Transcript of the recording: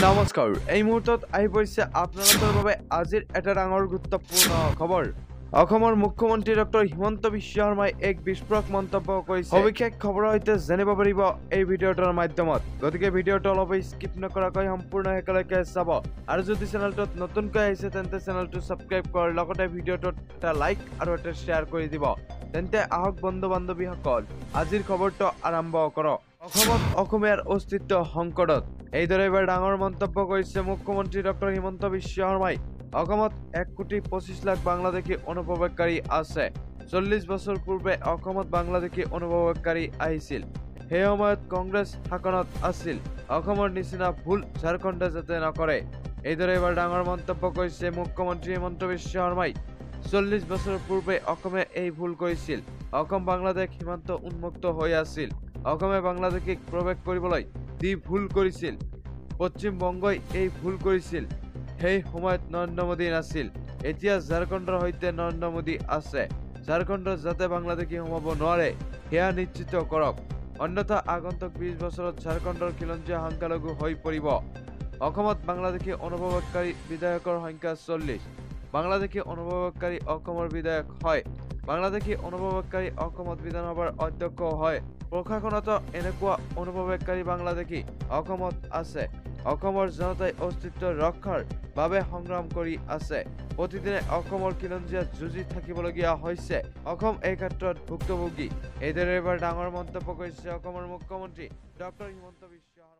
নমস্কাৰ এই মুহূৰ্তত আহি পৰিছে আপোনালোকৰ বাবে আজিৰ এটা ডাঙৰ গুৰুত্বপূৰ্ণ খবৰ অসমৰ মুখ্যমন্ত্ৰী ডক্টৰ হিমন্ত বিশ্ব শৰ্মাই এক বিস্ফোৰক মন্তব্য কৰিছে সবিশেষ খবৰৰ সৈতে জানিব পাৰিব এই ভিডিঅ'টোৰ মাধ্যমত গতিকে ভিডিঅ'টো অলপ স্কিপ নকৰাকৈ সম্পূৰ্ণ একেলগে চাব আৰু যদি চেনেলটোত নতুনকৈ আহিছে তেন্তে চেনেলটো সাবস্ক্ৰাইব কৰাৰ লগতে ভিডিঅ'টোত এটা লাইক আৰু এটা শ্বেয়াৰ কৰি দিব তেন্তে আহক বন্ধু বান্ধৱীসকল আজিৰ খবৰটো আৰম্ভ কৰক অসমত অসমীয়াৰ অস্তিত্ব সংকটত এইদৰে এবাৰ ডাঙৰ মন্তব্য কৰিছে মুখ্যমন্ত্ৰী ডক্টৰ হিমন্ত বিশ্ব শৰ্মাই অসমত 1,25 লাখ বাংলাদেশী অনুপ্ৰৱেশকাৰী আছে 40 বছৰ পূৰ্বে অসমত বাংলাদেশী অনুপ্ৰৱেশকাৰী আহিছিল সেই সময়ত কংগ্ৰেছ শাসনত আছিল অসমৰ নিচিনা ভুল ঝাৰখণ্ডে যাতে নকৰে এইদৰে এবাৰ ডাঙৰ মন্তব্য কৰিছে মুখ্যমন্ত্ৰী হিমন্ত বিশ্ব শৰ্মাই 40 বছৰ পূৰ্বে অসমে এই ভুল কৰিছিল অসম বাংলাদেশ সীমান্ত উন্মুক্ত হৈ আছিল অসমে বাংলাদেশক প্ৰৱেশ কৰিবলৈ দি ভুল কৰিছিল পশ্চিম বংগই এই ভুল কৰিছিল সেই সময়ত নৰেন্দ্ৰ মোদী নাছিল এতিয়া ঝাৰখণ্ডৰ সৈতে নৰেন্দ্ৰ মোদী আছে ঝাৰখণ্ডৰ যাতে বাংলাদেশী সোমাব নোৱাৰে সেয়া নিশ্চিত কৰক অন্যথা আগন্তুক 20 বছৰত ঝাৰখণ্ডৰ খিলঞ্জীয়া সংখ্যালঘু হৈ পৰিব অসমত বাংলাদেশী অনুপ্ৰৱেশকাৰী বিধায়কৰ সংখ্যা 40 বাংলাদেশী অনুপ্ৰৱেশকাৰী অসমৰ বিধায়ক হয় বাংলাদেশী অনুপ্ৰৱেশকাৰী অসমত বিধানসভাৰ অধ্যক্ষ হয় প্ৰশাসনত এনেকুৱা অনুপ্ৰৱেশকাৰী বাংলাদেশী অসমত আছে অসমৰ জনতাই অস্তিত্ব ৰক্ষাৰ বাবে সংগ্ৰাম কৰি আছে প্ৰতিদিনে অসমৰ খিলঞ্জীয়া যুঁজি থাকিবলগীয়া হৈছে অসম এই ক্ষেত্ৰত ভুক্তভোগী এইদৰে এবাৰ ডাঙৰ মন্তব্য কৰিছে অসমৰ মুখ্যমন্ত্ৰী ডক্টৰ হিমন্ত বিশ্ব শৰ্মাই